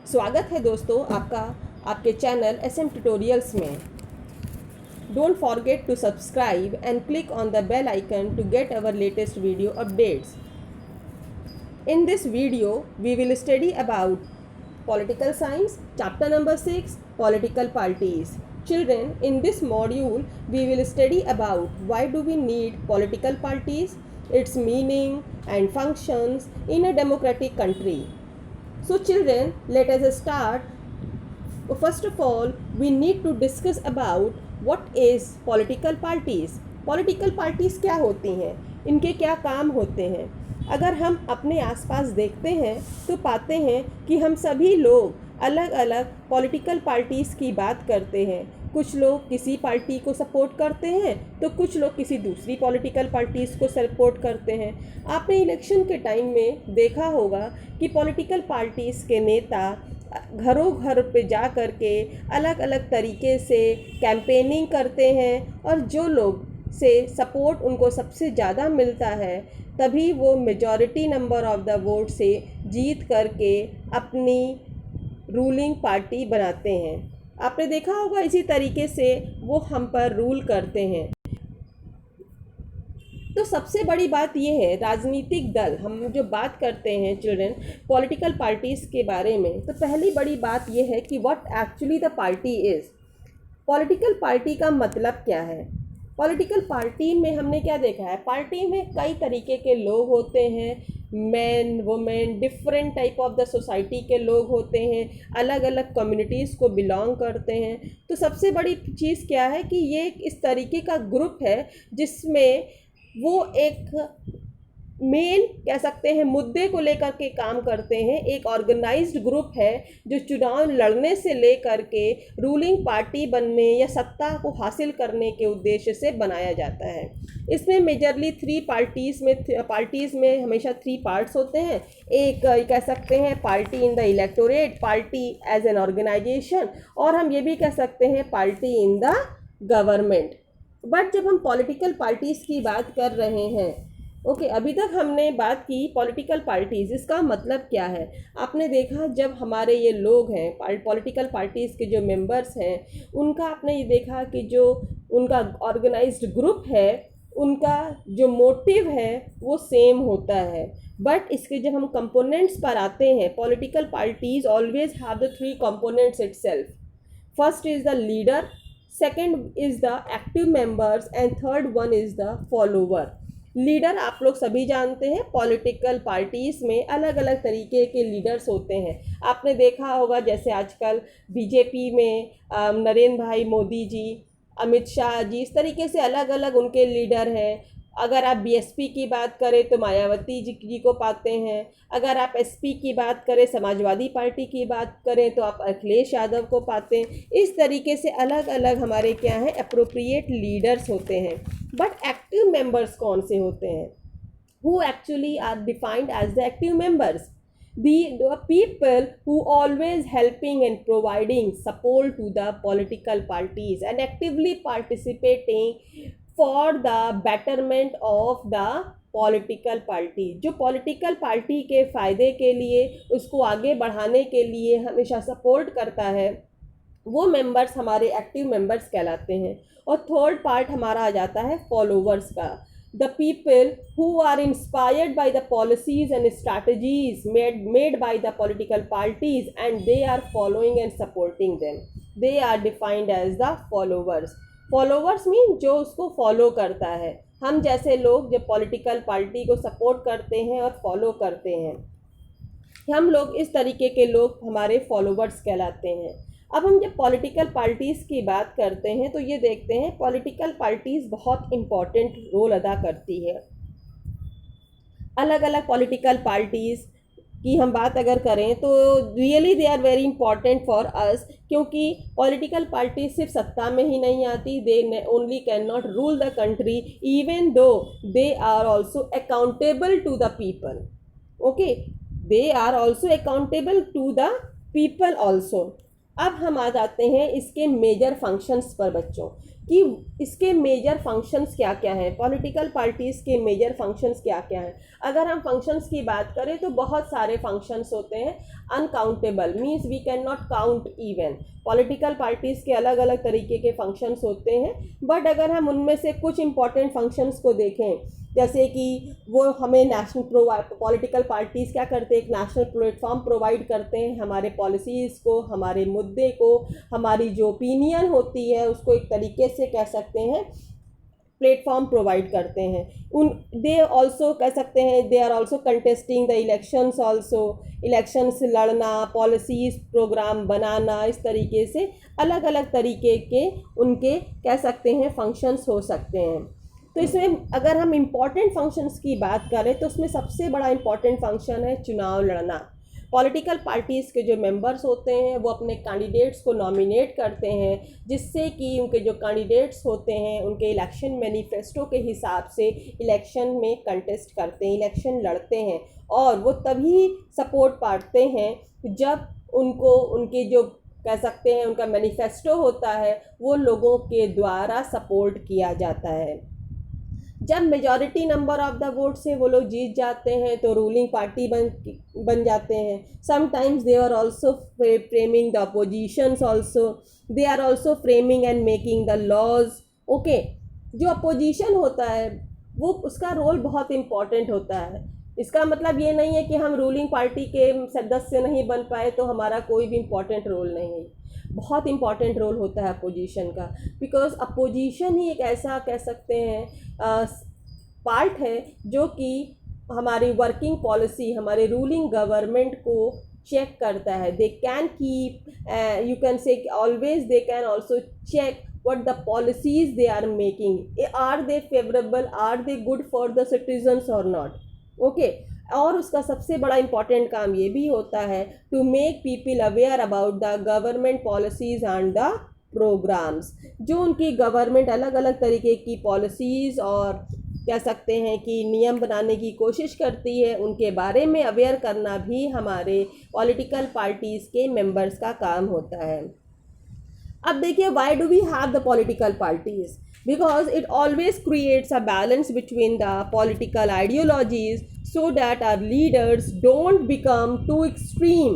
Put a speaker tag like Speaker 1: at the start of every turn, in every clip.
Speaker 1: स्वागत है दोस्तों आपका आपके चैनल SM ट्यूटोरियल्स में। Don't forget to subscribe and click on the bell icon to get our latest video updates. In this video, we will study about political science, chapter number 6, political parties. Children, in this module, we will study about why do we need political parties, its meaning and functions in a democratic country. So children, let us start. First of all, we need to discuss about what is political parties. Political parties क्या होती हैं, इनके क्या काम होते हैं। अगर हम अपने आसपास देखते हैं तो पाते हैं कि हम सभी लोग अलग अलग पॉलिटिकल पार्टीज़ की बात करते हैं। कुछ लोग किसी पार्टी को सपोर्ट करते हैं तो कुछ लोग किसी दूसरी पॉलिटिकल पार्टीज़ को सपोर्ट करते हैं। आपने इलेक्शन के टाइम में देखा होगा कि पॉलिटिकल पार्टीज़ के नेता घरों घर पे जा कर के अलग अलग तरीके से कैंपेनिंग करते हैं और जो लोग से सपोर्ट उनको सबसे ज़्यादा मिलता है तभी वो majority number of the vote से जीत करके अपनी रूलिंग पार्टी बनाते हैं। आपने देखा होगा इसी तरीके से वो हम पर रूल करते हैं। तो सबसे बड़ी बात यह है, राजनीतिक दल, हम जो बात करते हैं चिल्ड्रन पॉलिटिकल पार्टीज़ के बारे में, तो पहली बड़ी बात यह है कि what actually the party is. Political party का मतलब क्या है। पॉलिटिकल पार्टी में हमने क्या देखा है, पार्टी में कई तरीके के लोग होते हैं, man women different type of the society के लोग होते हैं, अलग अलग कम्युनिटीज़ को बिलोंग करते हैं। तो सबसे बड़ी चीज़ क्या है कि ये इस तरीके का ग्रुप है जिसमें वो एक मेन कह सकते हैं मुद्दे को लेकर के काम करते हैं। एक ऑर्गेनाइज्ड ग्रुप है जो चुनाव लड़ने से लेकर के रूलिंग पार्टी बनने या सत्ता को हासिल करने के उद्देश्य से बनाया जाता है। इसमें मेजरली पार्टीज़ में हमेशा 3 पार्ट्स होते हैं। एक कह सकते हैं party in the electorate, party as an organisation, और हम ये भी कह सकते हैं party in the government. But जब हम पॉलिटिकल पार्टीज़ की बात कर रहे हैं, अभी तक हमने बात की पॉलिटिकल पार्टीज़, इसका मतलब क्या है। आपने देखा जब हमारे ये लोग हैं पॉलिटिकल पार्टीज़ के जो मेंबर्स हैं, उनका आपने ये देखा कि जो उनका ऑर्गेनाइज्ड ग्रुप है, उनका जो मोटिव है वो सेम होता है। बट इसके जब हम कंपोनेंट्स पर आते हैं, political parties always have the 3 components itself. First is the leader, second is the active members and third one is the follower. Leader आप लोग सभी जानते हैं, पॉलिटिकल पार्टीज़ में अलग अलग तरीके के लीडर्स होते हैं। आपने देखा होगा जैसे आजकल बीजेपी में नरेंद्र भाई मोदी जी, अमित शाह जी, इस तरीके से अलग अलग उनके लीडर हैं। अगर आप बीएसपी की बात करें तो मायावती जी को पाते हैं। अगर आप एसपी की बात करें, समाजवादी पार्टी की बात करें, तो आप अखिलेश यादव को पाते हैं। इस तरीके से अलग अलग हमारे क्या हैं अप्रोप्रिएट लीडर्स होते हैं। बट एक्टिव मेंबर्स कौन से होते हैं, who actually are defined as the active members, the people who always helping and providing support to the political parties and actively participating for the betterment of the political party, जो political party के फ़ायदे के लिए, उसको आगे बढ़ाने के लिए हमेशा सपोर्ट करता है, वो मेंबर्स हमारे एक्टिव मेंबर्स कहलाते हैं। और थर्ड पार्ट हमारा आ जाता है फॉलोवर्स का, the people who are inspired by the policies and strategies made by the political parties and they are following and supporting them, they are defined as the followers. Followers mean जो उसको follow करता है। हम जैसे लोग जब political party को support करते हैं और फॉलो करते हैं, हम लोग इस तरीके के लोग हमारे फॉलोवर्स कहलाते हैं। अब हम जब पॉलिटिकल पार्टीज़ की बात करते हैं तो ये देखते हैं पॉलिटिकल पार्टीज़ बहुत इम्पॉर्टेंट रोल अदा करती है। अलग अलग पॉलिटिकल पार्टीज़ की हम बात अगर करें तो really they are very important for us, क्योंकि पॉलिटिकल पार्टी सिर्फ सत्ता में ही नहीं आती, they only can not rule the country, even though they are also accountable to the people. They are also accountable to the people also. अब हम आ जाते हैं इसके मेजर फंक्शंस पर बच्चों, कि इसके मेजर फंक्शंस क्या क्या हैं, पॉलिटिकल पार्टीज़ के मेजर फंक्शंस क्या क्या हैं। अगर हम फंक्शंस की बात करें तो बहुत सारे फंक्शंस होते हैं, uncountable, means we can not count even. Political parties के अलग अलग तरीके के फंक्शंस होते हैं, बट अगर हम उनमें से कुछ इंपॉर्टेंट फंक्शंस को देखें, जैसे कि वो हमें पॉलिटिकल पार्टीज़ क्या करते हैं, एक नेशनल प्लेटफॉर्म प्रोवाइड करते हैं हमारे पॉलिसीज़ को, हमारे मुद्दे को, हमारी जो ओपिनियन होती है उसको एक तरीके से कह सकते हैं प्लेटफॉर्म प्रोवाइड करते हैं। उन दे ऑल्सो कह सकते हैं they are also contesting the elections also, elections लड़ना, पॉलिसीज़ प्रोग्राम बनाना, इस तरीके से अलग अलग तरीके के उनके कह सकते हैं फंक्शंस हो सकते हैं। तो इसमें अगर हम इम्पॉर्टेंट फंक्शंस की बात करें तो उसमें सबसे बड़ा इम्पॉर्टेंट फंक्शन है चुनाव लड़ना। पॉलिटिकल पार्टीज़ के जो मेंबर्स होते हैं वो अपने कैंडिडेट्स को नॉमिनेट करते हैं, जिससे कि उनके जो कैंडिडेट्स होते हैं उनके इलेक्शन मैनिफेस्टो के हिसाब से इलेक्शन में कंटेस्ट करते हैं, इलेक्शन लड़ते हैं। और वो तभी सपोर्ट पाते हैं जब उनको उनके जो कह सकते हैं उनका मैनिफेस्टो होता है वो लोगों के द्वारा सपोर्ट किया जाता है। जब majority number of the vote से वो लोग जीत जाते हैं तो रूलिंग पार्टी बन जाते हैं। Sometimes they are also framing the oppositions also, they are also framing and making the laws. Okay, जो अपोजिशन होता है वो उसका रोल बहुत इम्पॉर्टेंट होता है। इसका मतलब ये नहीं है कि हम रूलिंग पार्टी के सदस्य नहीं बन पाए तो हमारा कोई भी इम्पॉर्टेंट रोल नहीं है। बहुत इम्पॉर्टेंट रोल होता है अपोजिशन का, बिकॉज अपोजिशन ही एक ऐसा कह सकते हैं पार्ट है जो कि हमारी वर्किंग पॉलिसी, हमारे रूलिंग गवर्नमेंट को चेक करता है। They can keep, you can say always they can also check what the policies they are making, are they favorable, are they good for the citizens or not. okay, और उसका सबसे बड़ा important काम ये भी होता है to make people aware about the government policies and the programmes. जो उनकी गवर्नमेंट अलग अलग तरीके की पॉलिसीज़ और कह सकते हैं कि नियम बनाने की कोशिश करती है, उनके बारे में अवेयर करना भी हमारे पॉलिटिकल पार्टीज़ के मेंबर्स का काम होता है। अब देखिए, why do we have the political parties? Because it always creates a balance between the political ideologies so that our leaders don't become too extreme.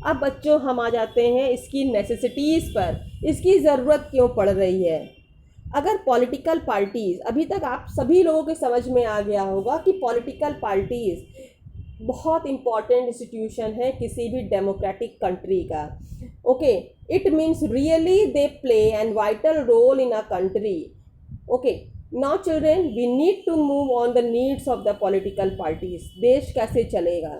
Speaker 1: अब बच्चों हम आ जाते हैं इसकी नेसेसिटीज़ पर, इसकी ज़रूरत क्यों पड़ रही है। अगर पॉलिटिकल पार्टीज़, अभी तक आप सभी लोगों के समझ में आ गया होगा कि पॉलिटिकल पार्टीज़ बहुत इम्पॉर्टेंट इंस्टीट्यूशन है किसी भी डेमोक्रेटिक कंट्री का। Okay, it means really they play an vital role in a country. Okay, now children, we need to move on the needs of the political parties. देश कैसे चलेगा,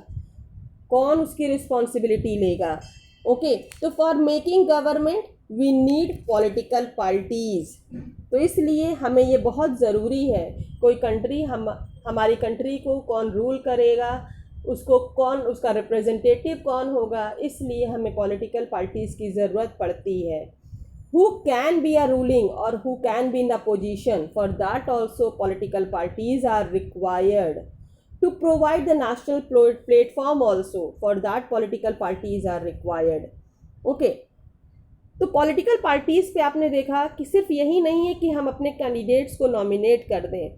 Speaker 1: कौन उसकी रिस्पॉन्सिबिलिटी लेगा। ओके, तो for making government we need political parties. तो इसलिए हमें ये बहुत ज़रूरी है, कोई कंट्री हमारी कंट्री को कौन रूल करेगा, उसको कौन, उसका रिप्रेजेंटेटिव कौन होगा, इसलिए हमें पॉलिटिकल पार्टीज़ की ज़रूरत पड़ती है। Who can be a ruling or who can be in a position, for that also political parties are required. To provide the national platform also, for that political parties are required. Okay, तो political parties पे आपने देखा कि सिर्फ यही नहीं है कि हम अपने कैंडिडेट्स को नॉमिनेट कर दें,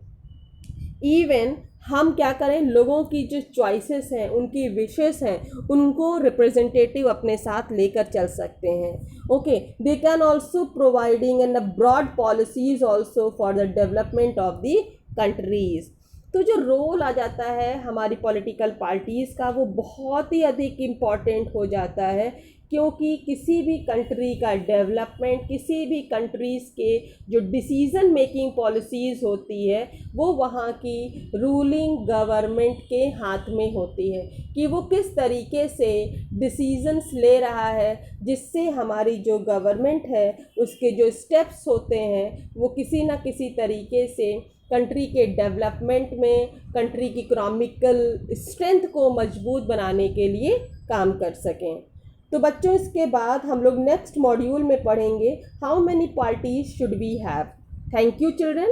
Speaker 1: इवन हम क्या करें, लोगों की जो चॉइसेस हैं, उनकी विशेस हैं, उनको रिप्रेजेंटेटिव अपने साथ लेकर चल सकते हैं। Okay, they can also providing an broad policies also for the development of the countries. तो जो रोल आ जाता है हमारी पॉलिटिकल पार्टीज़ का वो बहुत ही अधिक इम्पॉर्टेंट हो जाता है, क्योंकि किसी भी कंट्री का डेवलपमेंट, किसी भी कंट्रीज़ के जो डिसीज़न मेकिंग पॉलिसीज़ होती है वो वहाँ की रूलिंग गवर्नमेंट के हाथ में होती है कि वो किस तरीके से डिसीजंस ले रहा है, जिससे हमारी जो गवर्नमेंट है उसके जो स्टेप्स होते हैं वो किसी न किसी तरीके से कंट्री के डेवलपमेंट में, कंट्री की इकोनॉमिकल स्ट्रेंथ को मजबूत बनाने के लिए काम कर सकें। तो बच्चों, इसके बाद हम लोग नेक्स्ट मॉड्यूल में पढ़ेंगे how many parties should we have. Thank you children.